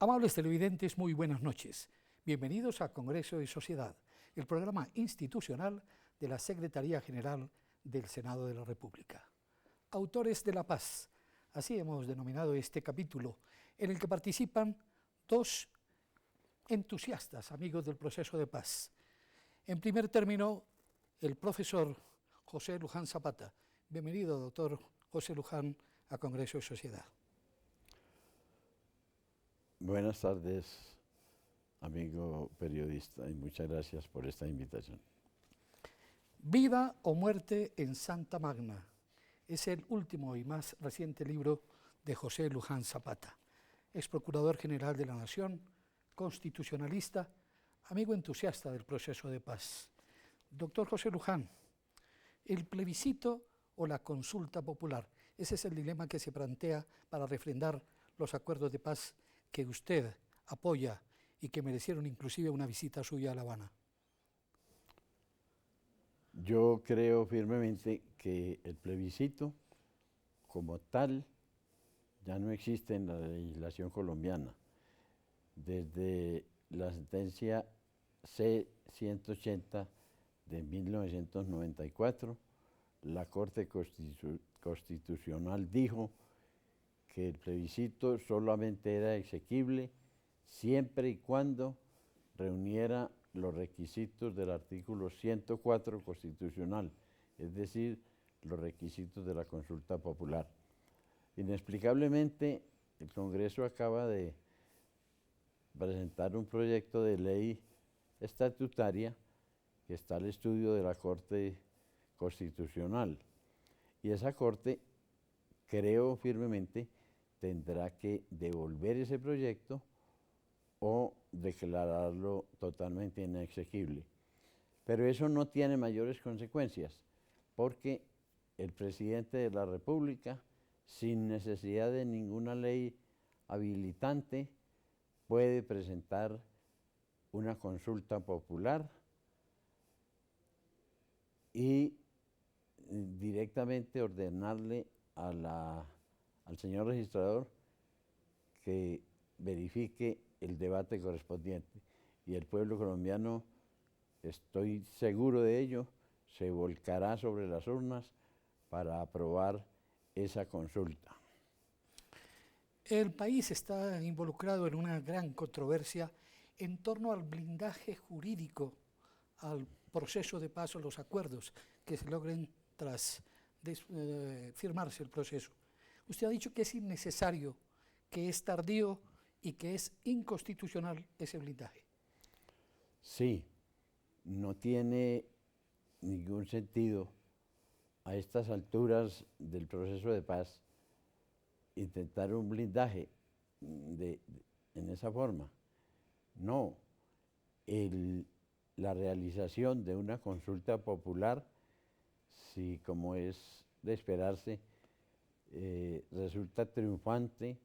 Amables televidentes, muy buenas noches. Bienvenidos a Congreso y Sociedad, el programa institucional de la Secretaría General del Senado de la República. Autores de la Paz, así hemos denominado este capítulo, en el que participan dos entusiastas amigos del proceso de paz. En primer término, el profesor José Luján Zapata. Bienvenido, doctor José Luján, a Congreso y Sociedad. Buenas tardes, amigo periodista, y muchas gracias por esta invitación. Vida o muerte en Santa Magna es el último y más reciente libro de José Luján Zapata, ex procurador general de la Nación, constitucionalista, amigo entusiasta del proceso de paz. Doctor José Luján, el plebiscito o la consulta popular, ese es el dilema que se plantea para refrendar los acuerdos de paz que usted apoya y que merecieron inclusive una visita suya a La Habana. Yo creo firmemente que el plebiscito como tal ya no existe en la legislación colombiana. Desde la sentencia C-180 de 1994, la Corte Constitucional dijo que el plebiscito solamente era exequible siempre y cuando reuniera los requisitos del artículo 104 constitucional, es decir, los requisitos de la consulta popular. Inexplicablemente, el Congreso acaba de presentar un proyecto de ley estatutaria que está al estudio de la Corte Constitucional. Y esa Corte, creo firmemente, tendrá que devolver ese proyecto o declararlo totalmente inexequible. Pero eso no tiene mayores consecuencias, porque el presidente de la República, sin necesidad de ninguna ley habilitante, puede presentar una consulta popular y directamente ordenarle al señor registrador que verifique el debate correspondiente. Y el pueblo colombiano, estoy seguro de ello, se volcará sobre las urnas para aprobar esa consulta. El país está involucrado en una gran controversia en torno al blindaje jurídico, al proceso de paz o los acuerdos que se logren tras firmarse el proceso. Usted ha dicho que es innecesario, que es tardío y que es inconstitucional ese blindaje. Sí, no tiene ningún sentido a estas alturas del proceso de paz intentar un blindaje en esa forma. No, la realización de una consulta popular, si como es de esperarse, resulta triunfante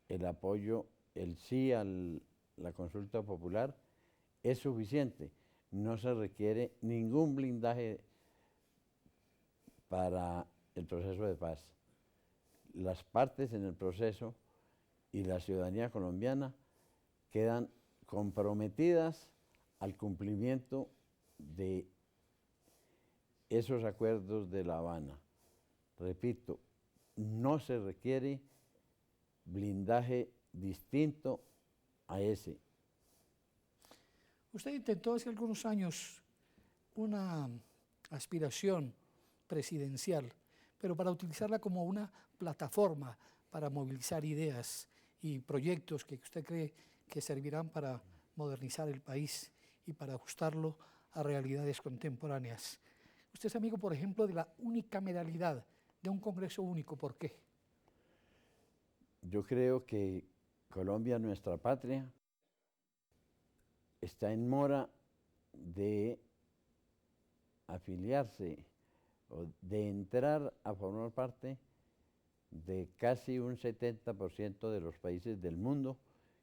el apoyo, el sí a la consulta popular, es suficiente. No se requiere ningún blindaje para el proceso de paz. Las partes en el proceso y la ciudadanía colombiana quedan comprometidas al cumplimiento de esos acuerdos de La Habana. Repito, no se requiere blindaje distinto a ese. Usted intentó hace algunos años una aspiración presidencial, pero para utilizarla como una plataforma para movilizar ideas y proyectos que usted cree que servirán para modernizar el país y para ajustarlo a realidades contemporáneas. Usted es amigo, por ejemplo, de la unicameralidad, de un Congreso único. ¿Por qué? Yo creo que Colombia, nuestra patria, está en mora de afiliarse o de entrar a formar parte de casi un 70% de los países del mundo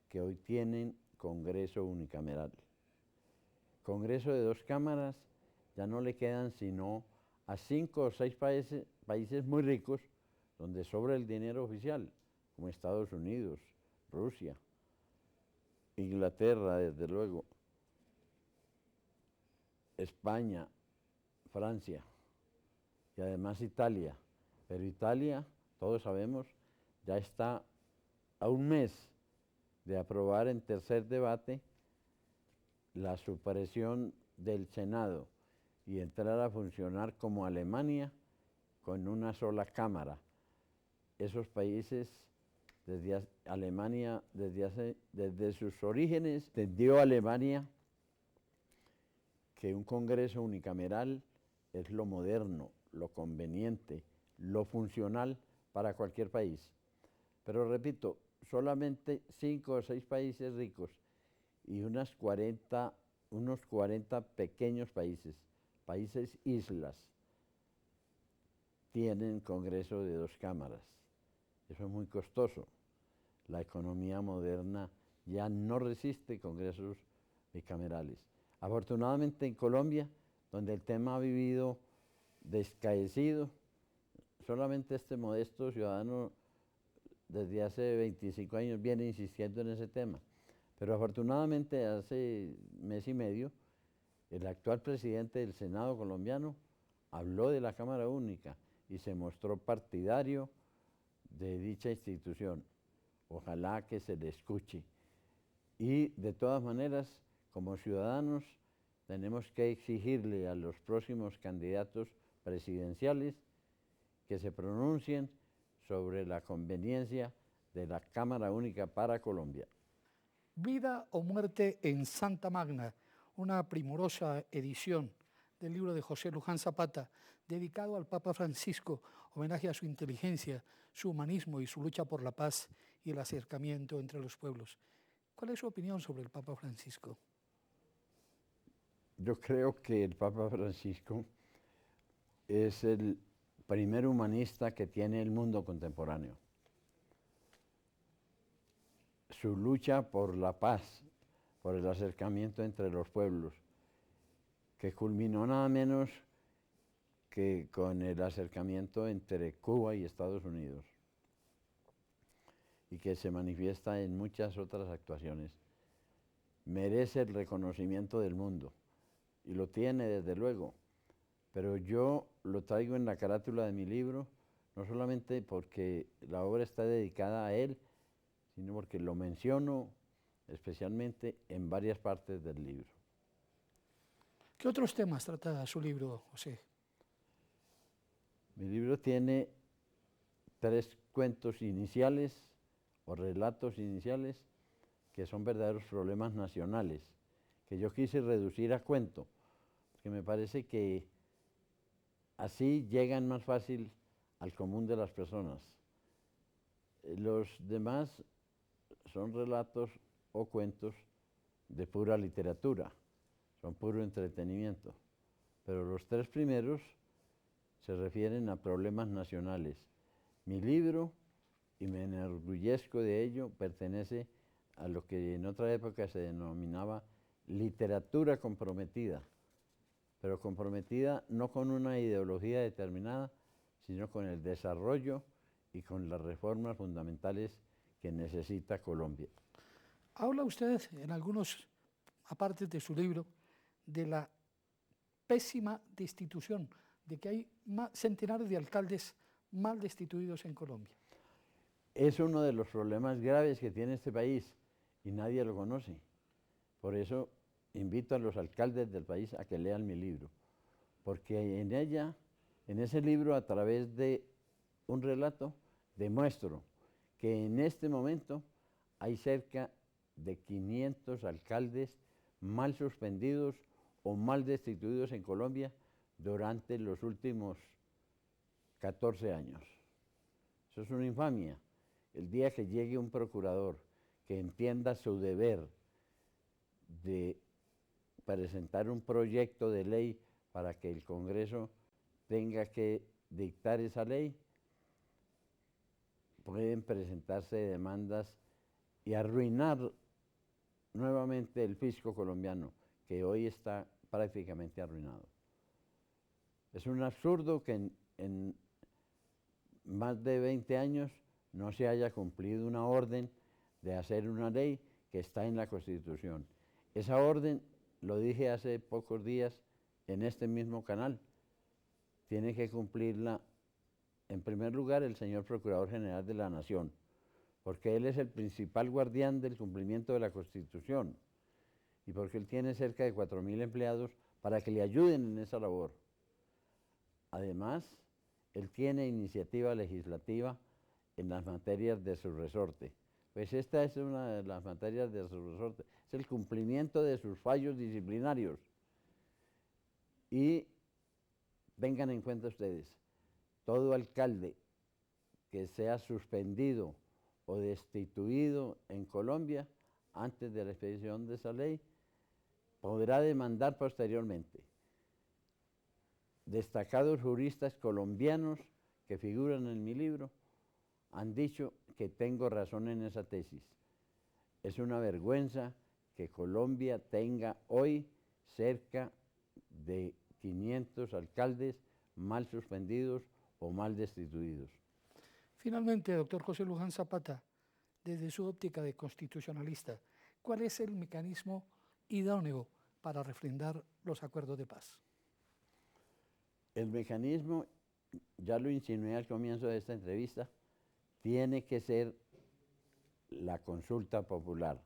que hoy tienen Congreso unicameral. Congreso de dos cámaras ya no le quedan sino a 5 o 6 países muy ricos donde sobra el dinero oficial, como Estados Unidos, Rusia, Inglaterra, desde luego, España, Francia y además Italia. Pero Italia, todos sabemos, ya está a un mes de aprobar en tercer debate la supresión del Senado y entrar a funcionar como Alemania con una sola cámara. Esos países, Alemania, desde sus orígenes, entendió Alemania que un Congreso unicameral es lo moderno, lo conveniente, lo funcional para cualquier país. Pero repito, solamente 5 o 6 países ricos y unos 40 pequeños países islas, tienen Congreso de 2 cámaras. Eso es muy costoso. La economía moderna ya no resiste congresos bicamerales. Afortunadamente en Colombia, donde el tema ha vivido descaecido, solamente este modesto ciudadano desde hace 25 años viene insistiendo en ese tema. Pero afortunadamente hace mes y medio, el actual presidente del Senado colombiano habló de la Cámara Única y se mostró partidario de dicha institución. Ojalá que se le escuche. Y de todas maneras, como ciudadanos, tenemos que exigirle a los próximos candidatos presidenciales que se pronuncien sobre la conveniencia de la Cámara Única para Colombia. Vida o muerte en Santa Magna, una primorosa edición del libro de José Luján Zapata, dedicado al Papa Francisco, homenaje a su inteligencia, su humanismo y su lucha por la paz y el acercamiento entre los pueblos. ¿Cuál es su opinión sobre el Papa Francisco? Yo creo que el Papa Francisco es el primer humanista que tiene el mundo contemporáneo. Su lucha por la paz, por el acercamiento entre los pueblos, que culminó nada menos que con el acercamiento entre Cuba y Estados Unidos, y que se manifiesta en muchas otras actuaciones, merece el reconocimiento del mundo, y lo tiene desde luego, pero yo lo traigo en la carátula de mi libro, no solamente porque la obra está dedicada a él, sino porque lo menciono especialmente en varias partes del libro. ¿Qué otros temas trata su libro, José? Mi libro tiene 3 cuentos iniciales o relatos iniciales que son verdaderos problemas nacionales, que yo quise reducir a cuento, porque me parece que así llegan más fácil al común de las personas. Los demás son relatos o cuentos de pura literatura, son puro entretenimiento, pero los 3 primeros se refieren a problemas nacionales. Mi libro, y me enorgullezco de ello, pertenece a lo que en otra época se denominaba literatura comprometida, pero comprometida no con una ideología determinada, sino con el desarrollo y con las reformas fundamentales que necesita Colombia. Habla usted en algunos apartes de su libro de la pésima destitución, de que hay centenares de alcaldes mal destituidos en Colombia. Es uno de los problemas graves que tiene este país y nadie lo conoce. Por eso invito a los alcaldes del país a que lean mi libro, porque en ese libro, a través de un relato, demuestro que en este momento hay cerca de 500 alcaldes mal suspendidos o mal destituidos en Colombia durante los últimos 14 años. Eso es una infamia. El día que llegue un procurador que entienda su deber de presentar un proyecto de ley para que el Congreso tenga que dictar esa ley, pueden presentarse demandas y arruinar nuevamente el fisco colombiano, que hoy está prácticamente arruinado. Es un absurdo que en más de 20 años no se haya cumplido una orden de hacer una ley que está en la Constitución. Esa orden, lo dije hace pocos días en este mismo canal, tiene que cumplirla en primer lugar el señor Procurador General de la Nación, porque él es el principal guardián del cumplimiento de la Constitución y porque él tiene cerca de 4.000 empleados para que le ayuden en esa labor. Además, él tiene iniciativa legislativa en las materias de su resorte. Pues esta es una de las materias de su resorte, es el cumplimiento de sus fallos disciplinarios. Y tengan en cuenta ustedes, todo alcalde que sea suspendido o destituido en Colombia antes de la expedición de esa ley podrá demandar posteriormente. Destacados juristas colombianos que figuran en mi libro han dicho que tengo razón en esa tesis. Es una vergüenza que Colombia tenga hoy cerca de 500 alcaldes mal suspendidos o mal destituidos. Finalmente, doctor José Luján Zapata, desde su óptica de constitucionalista, ¿cuál es el mecanismo idóneo para refrendar los acuerdos de paz? El mecanismo, ya lo insinué al comienzo de esta entrevista, tiene que ser la consulta popular.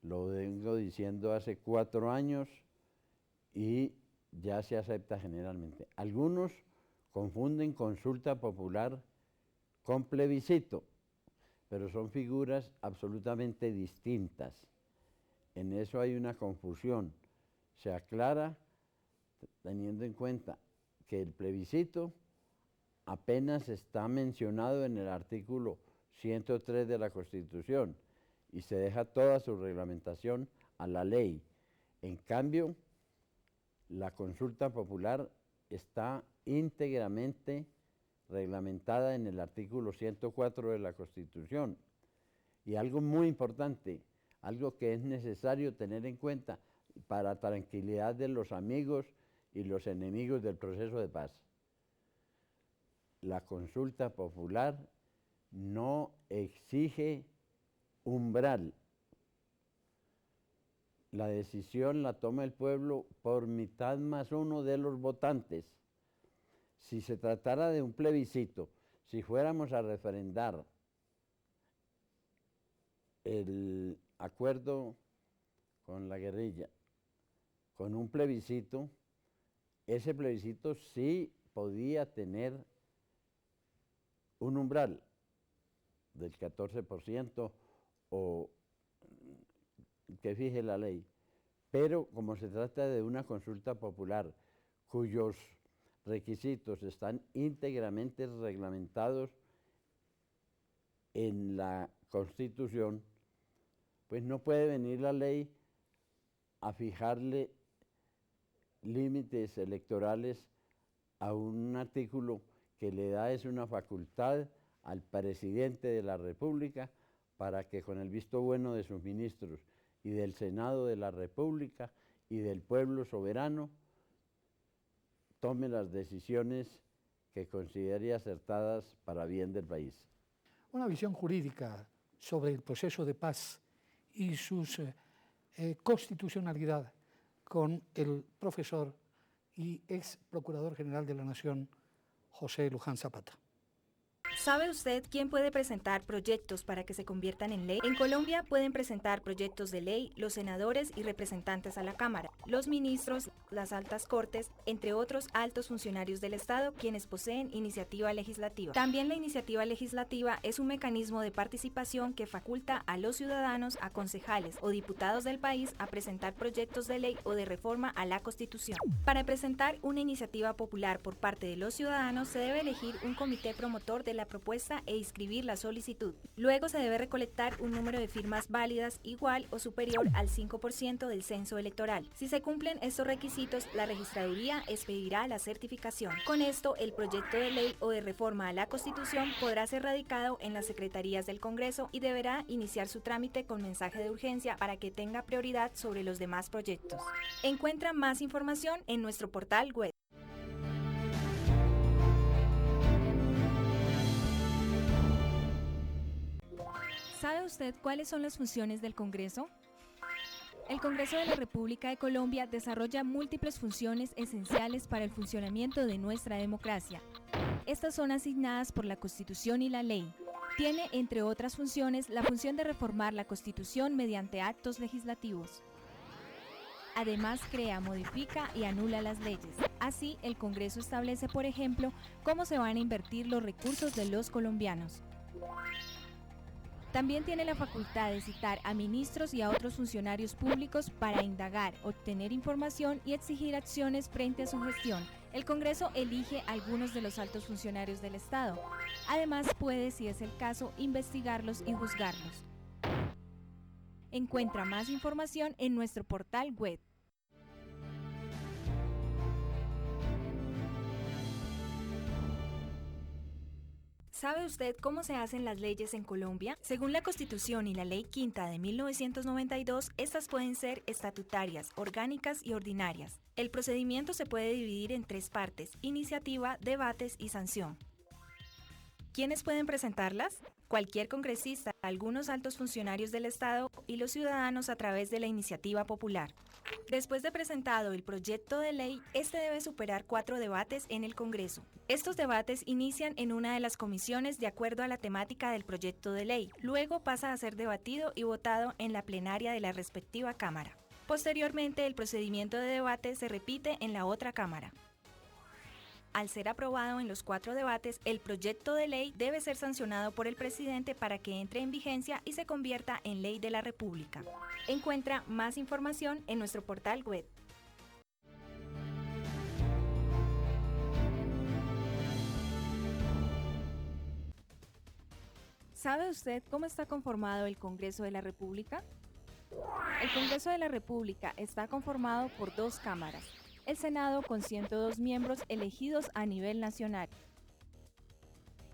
Lo vengo diciendo hace 4 años y ya se acepta generalmente. Algunos confunden consulta popular con plebiscito, pero son figuras absolutamente distintas. En eso hay una confusión. Se aclara teniendo en cuenta que el plebiscito apenas está mencionado en el artículo 103 de la Constitución y se deja toda su reglamentación a la ley. En cambio, la consulta popular está íntegramente reglamentada en el artículo 104 de la Constitución. Y algo muy importante, algo que es necesario tener en cuenta para tranquilidad de los amigos y los enemigos del proceso de paz. La consulta popular no exige umbral. La decisión la toma el pueblo por mitad más uno de los votantes. Si se tratara de un plebiscito, si fuéramos a referendar el acuerdo con la guerrilla, con un plebiscito, ese plebiscito sí podía tener un umbral del 14% o que fije la ley, pero como se trata de una consulta popular cuyos requisitos están íntegramente reglamentados en la Constitución, pues no puede venir la ley a fijarle límites electorales a un artículo que le da es una facultad al presidente de la República para que con el visto bueno de sus ministros y del Senado de la República y del pueblo soberano tome las decisiones que considere acertadas para bien del país. Una visión jurídica sobre el proceso de paz y su constitucionalidad con el profesor y ex Procurador General de la Nación, José Luján Zapata. ¿Sabe usted quién puede presentar proyectos para que se conviertan en ley? En Colombia pueden presentar proyectos de ley los senadores y representantes a la Cámara, los ministros, las altas cortes, entre otros altos funcionarios del Estado, quienes poseen iniciativa legislativa. También la iniciativa legislativa es un mecanismo de participación que faculta a los ciudadanos, a concejales o diputados del país a presentar proyectos de ley o de reforma a la Constitución. Para presentar una iniciativa popular por parte de los ciudadanos se debe elegir un comité promotor de la propuesta e inscribir la solicitud. Luego se debe recolectar un número de firmas válidas igual o superior al 5% del censo electoral. Si se cumplen estos requisitos, la registraduría expedirá la certificación. Con esto, el proyecto de ley o de reforma a la Constitución podrá ser radicado en las secretarías del Congreso y deberá iniciar su trámite con mensaje de urgencia para que tenga prioridad sobre los demás proyectos. Encuentra más información en nuestro portal web. ¿Sabe usted cuáles son las funciones del Congreso? El Congreso de la República de Colombia desarrolla múltiples funciones esenciales para el funcionamiento de nuestra democracia. Estas son asignadas por la Constitución y la ley. Tiene, entre otras funciones, la función de reformar la Constitución mediante actos legislativos. Además, crea, modifica y anula las leyes. Así, el Congreso establece, por ejemplo, cómo se van a invertir los recursos de los colombianos. También tiene la facultad de citar a ministros y a otros funcionarios públicos para indagar, obtener información y exigir acciones frente a su gestión. El Congreso elige algunos de los altos funcionarios del Estado. Además, puede, si es el caso, investigarlos y juzgarlos. Encuentra más información en nuestro portal web. ¿Sabe usted cómo se hacen las leyes en Colombia? Según la Constitución y la Ley Quinta de 1992, estas pueden ser estatutarias, orgánicas y ordinarias. El procedimiento se puede dividir en 3 partes: iniciativa, debates y sanción. ¿Quiénes pueden presentarlas? Cualquier congresista, algunos altos funcionarios del Estado y los ciudadanos a través de la iniciativa popular. Después de presentado el proyecto de ley, este debe superar 4 debates en el Congreso. Estos debates inician en una de las comisiones de acuerdo a la temática del proyecto de ley. Luego pasa a ser debatido y votado en la plenaria de la respectiva Cámara. Posteriormente, el procedimiento de debate se repite en la otra Cámara. Al ser aprobado en los 4 debates, el proyecto de ley debe ser sancionado por el presidente para que entre en vigencia y se convierta en ley de la República. Encuentra más información en nuestro portal web. ¿Sabe usted cómo está conformado el Congreso de la República? El Congreso de la República está conformado por 2 cámaras. El Senado con 102 miembros elegidos a nivel nacional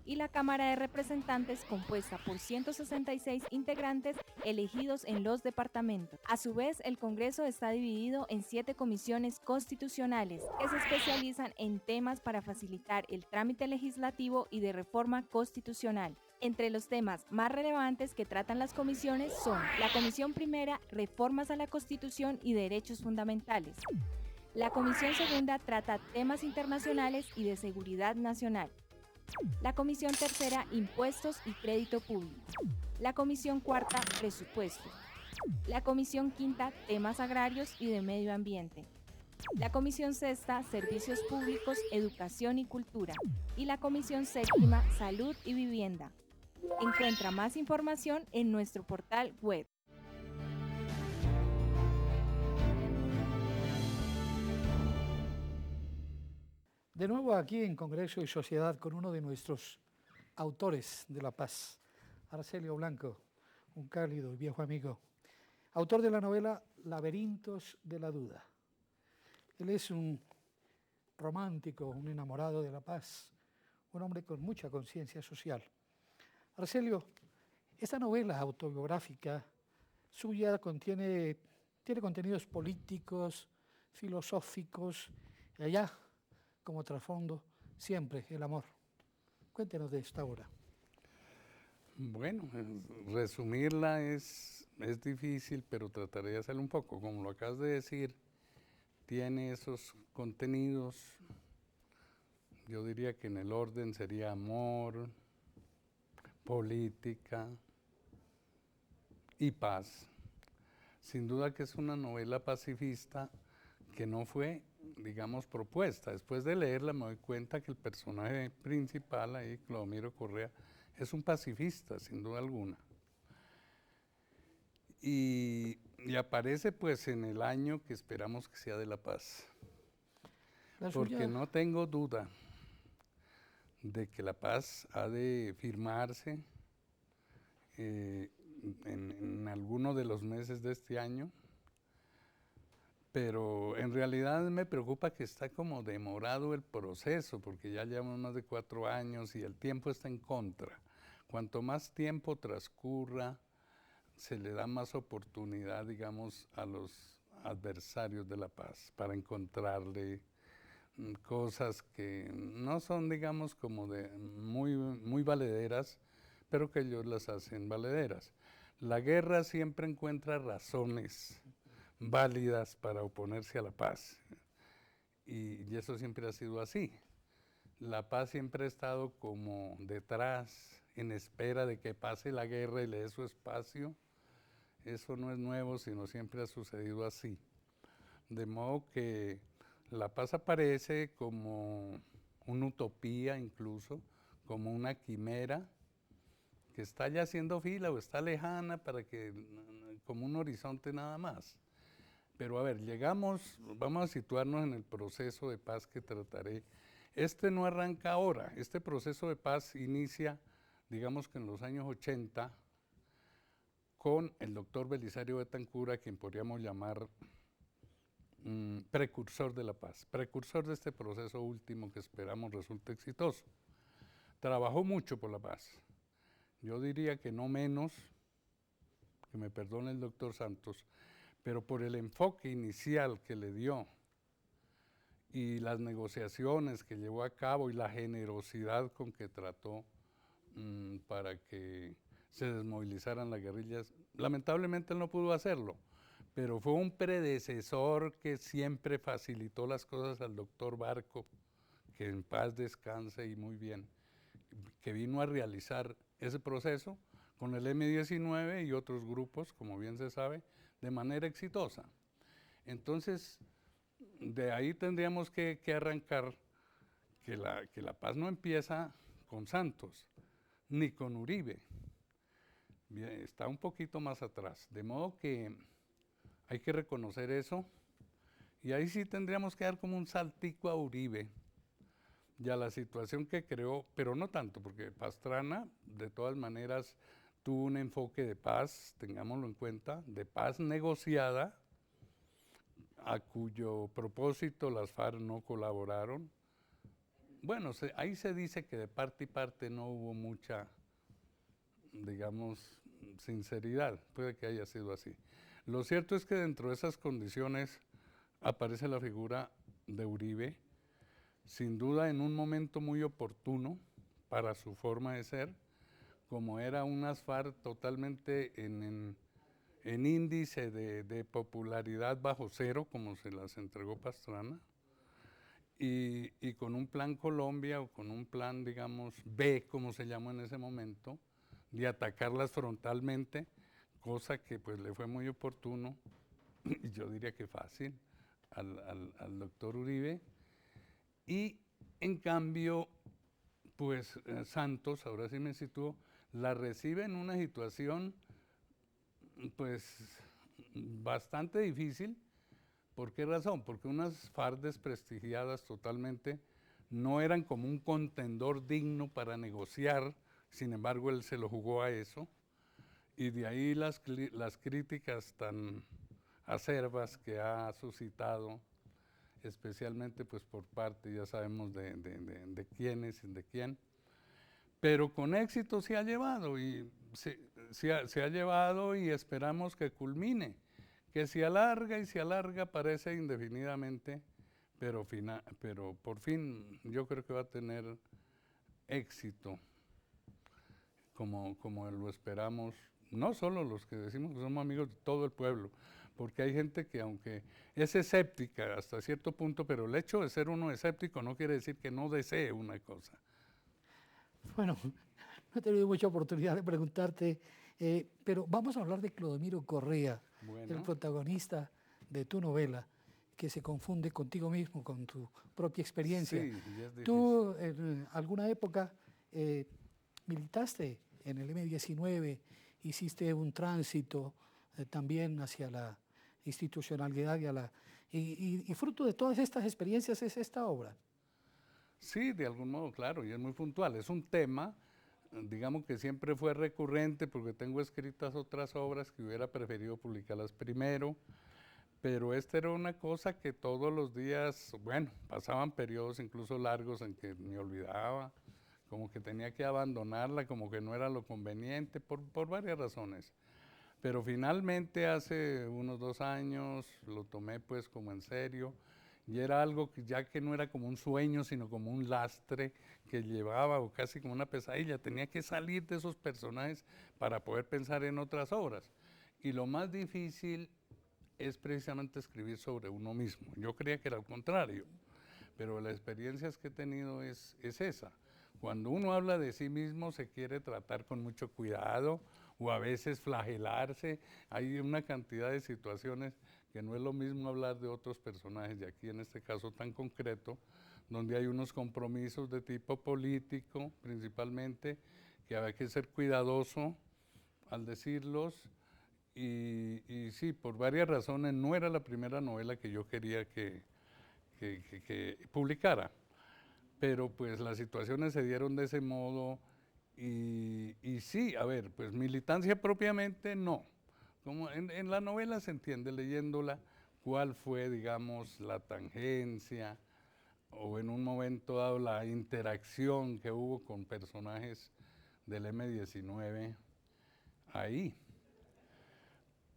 y la Cámara de Representantes compuesta por 166 integrantes elegidos en los departamentos. A su vez, el Congreso está dividido en 7 comisiones constitucionales que se especializan en temas para facilitar el trámite legislativo y de reforma constitucional. Entre los temas más relevantes que tratan las comisiones son la Comisión Primera, Reformas a la Constitución y Derechos Fundamentales. La Comisión Segunda trata temas internacionales y de seguridad nacional. La Comisión Tercera, Impuestos y Crédito Público. La Comisión Cuarta, Presupuesto. La Comisión Quinta, Temas Agrarios y de Medio Ambiente. La Comisión Sexta, Servicios Públicos, Educación y Cultura. Y la Comisión Séptima, Salud y Vivienda. Encuentra más información en nuestro portal web. De nuevo aquí en Congreso y Sociedad con uno de nuestros autores de la paz, Arcelio Blanco, un cálido y viejo amigo, autor de la novela Laberintos de la Duda. Él es un romántico, un enamorado de la paz, un hombre con mucha conciencia social. Arcelio, esta novela autobiográfica suya tiene contenidos políticos, filosóficos, y allá, como trasfondo, siempre el amor. Cuéntenos de esta obra. Bueno, resumirla es difícil, pero trataré de hacerlo un poco. Como lo acabas de decir, tiene esos contenidos, yo diría que en el orden sería amor, política y paz. Sin duda que es una novela pacifista que no fue, digamos, propuesta. Después de leerla me doy cuenta que el personaje principal ahí, Clodomiro Correa, es un pacifista, sin duda alguna. Y aparece pues en el año que esperamos que sea de la paz. Porque no tengo duda de que la paz ha de firmarse en alguno de los meses de este año, pero en realidad me preocupa que está como demorado el proceso, porque ya llevamos más de 4 años y el tiempo está en contra. Cuanto más tiempo transcurra, se le da más oportunidad, digamos, a los adversarios de la paz para encontrarle cosas que no son, digamos, como de muy valederas, pero que ellos las hacen valederas. La guerra siempre encuentra razones válidas para oponerse a la paz. Y eso siempre ha sido así. La paz siempre ha estado como detrás, en espera de que pase la guerra y le dé su espacio. Eso no es nuevo, sino siempre ha sucedido así. De modo que la paz aparece como una utopía incluso, como una quimera, que está ya haciendo fila o está lejana para que, como un horizonte nada más. Pero a ver, vamos a situarnos en el proceso de paz que trataré. Este no arranca ahora, este proceso de paz inicia, digamos que en los años 80, con el doctor Belisario Betancur, a quien podríamos llamar precursor de la paz, precursor de este proceso último que esperamos resulte exitoso. Trabajó mucho por la paz. Yo diría que no menos, que me perdone el doctor Santos, pero por el enfoque inicial que le dio y las negociaciones que llevó a cabo y la generosidad con que trató para que se desmovilizaran las guerrillas. Lamentablemente él no pudo hacerlo, pero fue un predecesor que siempre facilitó las cosas al doctor Barco, que en paz descanse y muy bien, que vino a realizar ese proceso con el M-19 y otros grupos, como bien se sabe, de manera exitosa. Entonces, de ahí tendríamos que arrancar que la paz no empieza con Santos, ni con Uribe. Bien, está un poquito más atrás, de modo que hay que reconocer eso, y ahí sí tendríamos que dar como un saltico a Uribe, y a la situación que creó, pero no tanto, porque Pastrana, de todas maneras, tuvo un enfoque de paz, tengámoslo en cuenta, de paz negociada, a cuyo propósito las FARC no colaboraron. Bueno, ahí se dice que de parte y parte no hubo mucha, digamos, sinceridad, puede que haya sido así. Lo cierto es que dentro de esas condiciones aparece la figura de Uribe, sin duda en un momento muy oportuno para su forma de ser, como era unas FARC totalmente en índice de popularidad bajo cero, como se las entregó Pastrana, y con un plan Colombia o con un plan, digamos, B, como se llamó en ese momento, de atacarlas frontalmente, cosa que pues le fue muy oportuno, y yo diría que fácil, al doctor Uribe. Y en cambio, pues Santos, ahora sí me sitúo, la recibe en una situación pues bastante difícil. ¿Por qué razón? Porque unas FARC desprestigiadas totalmente no eran como un contendor digno para negociar, sin embargo él se lo jugó a eso, y de ahí las críticas tan acerbas que ha suscitado, especialmente pues por parte, ya sabemos de quiénes y de quién, pero con éxito se ha llevado y se ha llevado y esperamos que culmine, que se alarga y se alarga, parece indefinidamente, pero por fin yo creo que va a tener éxito, como lo esperamos, no solo los que decimos que somos amigos de todo el pueblo, porque hay gente que aunque es escéptica hasta cierto punto, pero el hecho de ser uno escéptico no quiere decir que no desee una cosa. Bueno, no he tenido mucha oportunidad de preguntarte, pero vamos a hablar de Clodomiro Correa, Bueno. el protagonista de tu novela, que se confunde contigo mismo, con tu propia experiencia. Sí, y es difícil. Tú en alguna época militaste en el M-19, hiciste un tránsito también hacia la institucionalidad y fruto de todas estas experiencias es esta obra. Sí, de algún modo, claro, y es muy puntual. Es un tema, digamos que siempre fue recurrente porque tengo escritas otras obras que hubiera preferido publicarlas primero, pero esta era una cosa que todos los días, bueno, pasaban periodos incluso largos en que me olvidaba, como que tenía que abandonarla, como que no era lo conveniente, por varias razones. Pero finalmente hace unos 2 años lo tomé pues como en serio. Y era algo que ya que no era como un sueño, sino como un lastre que llevaba, o casi como una pesadilla. Tenía que salir de esos personajes para poder pensar en otras obras. Y lo más difícil es precisamente escribir sobre uno mismo. Yo creía que era al contrario, pero las experiencias que he tenido es esa. Cuando uno habla de sí mismo se quiere tratar con mucho cuidado o a veces flagelarse. Hay una cantidad de situaciones que no es lo mismo hablar de otros personajes, y aquí en este caso tan concreto, donde hay unos compromisos de tipo político principalmente, que hay que ser cuidadoso al decirlos. Y sí, por varias razones no era la primera novela que yo quería que publicara, pero pues las situaciones se dieron de ese modo y sí, a ver, pues militancia propiamente no. Como en la novela se entiende leyéndola cuál fue, digamos, la tangencia o en un momento dado la interacción que hubo con personajes del M-19 ahí.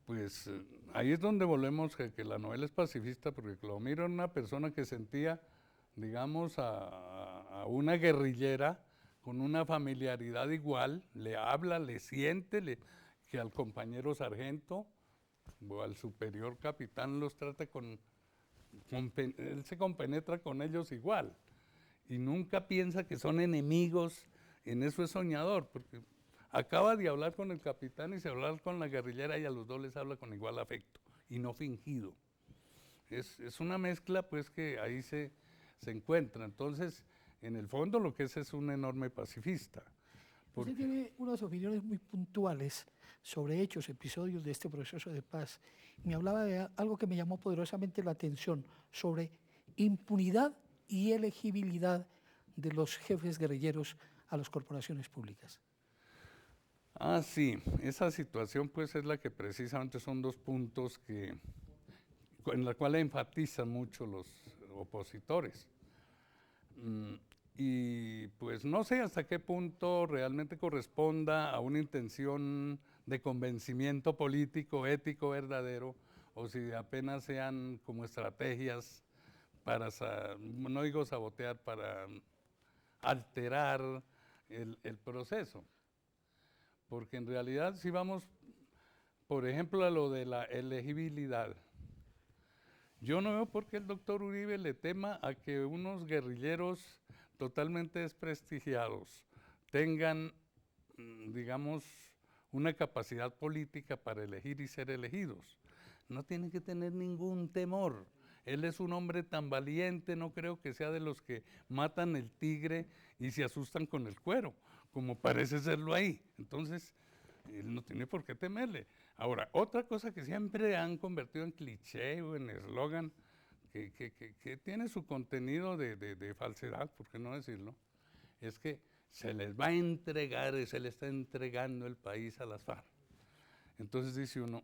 Pues ahí es donde volvemos que la novela es pacifista, porque lo miro en una persona que sentía, digamos, a una guerrillera con una familiaridad igual, le habla, le siente, que al compañero sargento o al superior capitán los trata él se compenetra con ellos igual y nunca piensa que son enemigos. En eso es soñador, porque acaba de hablar con el capitán y se habla con la guerrillera y a los dos les habla con igual afecto y no fingido. Es una mezcla pues que ahí se encuentra. Entonces, en el fondo lo que es un enorme pacifista. Usted tiene unas opiniones muy puntuales sobre hechos, episodios de este proceso de paz. Me hablaba de algo que me llamó poderosamente la atención, sobre impunidad y elegibilidad de los jefes guerrilleros a las corporaciones públicas. Ah, sí, esa situación pues es la que precisamente son dos puntos en la cual enfatizan mucho los opositores. Y pues no sé hasta qué punto realmente corresponda a una intención de convencimiento político, ético, verdadero, o si apenas sean como estrategias para, no digo sabotear, para alterar el proceso. Porque en realidad si vamos, por ejemplo, a lo de la elegibilidad, yo no veo por qué el doctor Uribe le tema a que unos guerrilleros totalmente desprestigiados tengan, digamos, una capacidad política para elegir y ser elegidos. No tienen que tener ningún temor. Él es un hombre tan valiente, no creo que sea de los que matan el tigre y se asustan con el cuero, como parece serlo ahí. Entonces, él no tiene por qué temerle. Ahora, otra cosa que siempre han convertido en cliché o en eslogan, que tiene su contenido de falsedad, por qué no decirlo, es que se les va a entregar, se le está entregando el país a las FARC. Entonces dice uno,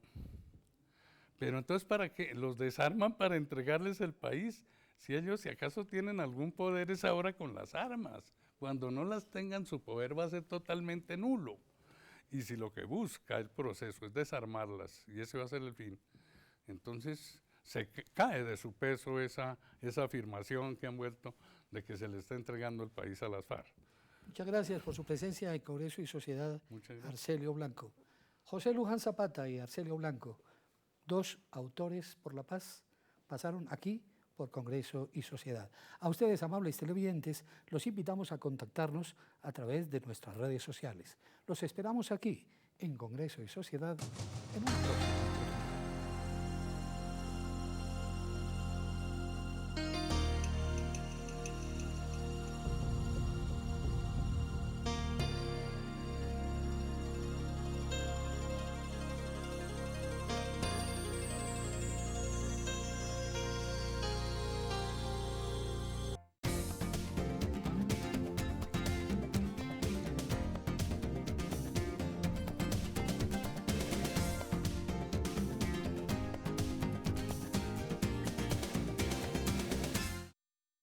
pero entonces ¿para qué? ¿Los desarman para entregarles el país? Si ellos, si acaso tienen algún poder, es ahora con las armas. Cuando no las tengan, su poder va a ser totalmente nulo. Y si lo que busca el proceso es desarmarlas, y ese va a ser el fin, entonces se cae de su peso esa afirmación que han vuelto de que se le está entregando el país a las FARC. Muchas gracias por su presencia en Congreso y Sociedad, Arcelio Blanco. José Luján Zapata y Arcelio Blanco, dos autores por la paz, pasaron aquí por Congreso y Sociedad. A ustedes, amables televidentes, los invitamos a contactarnos a través de nuestras redes sociales. Los esperamos aquí, en Congreso y Sociedad, en un próximo.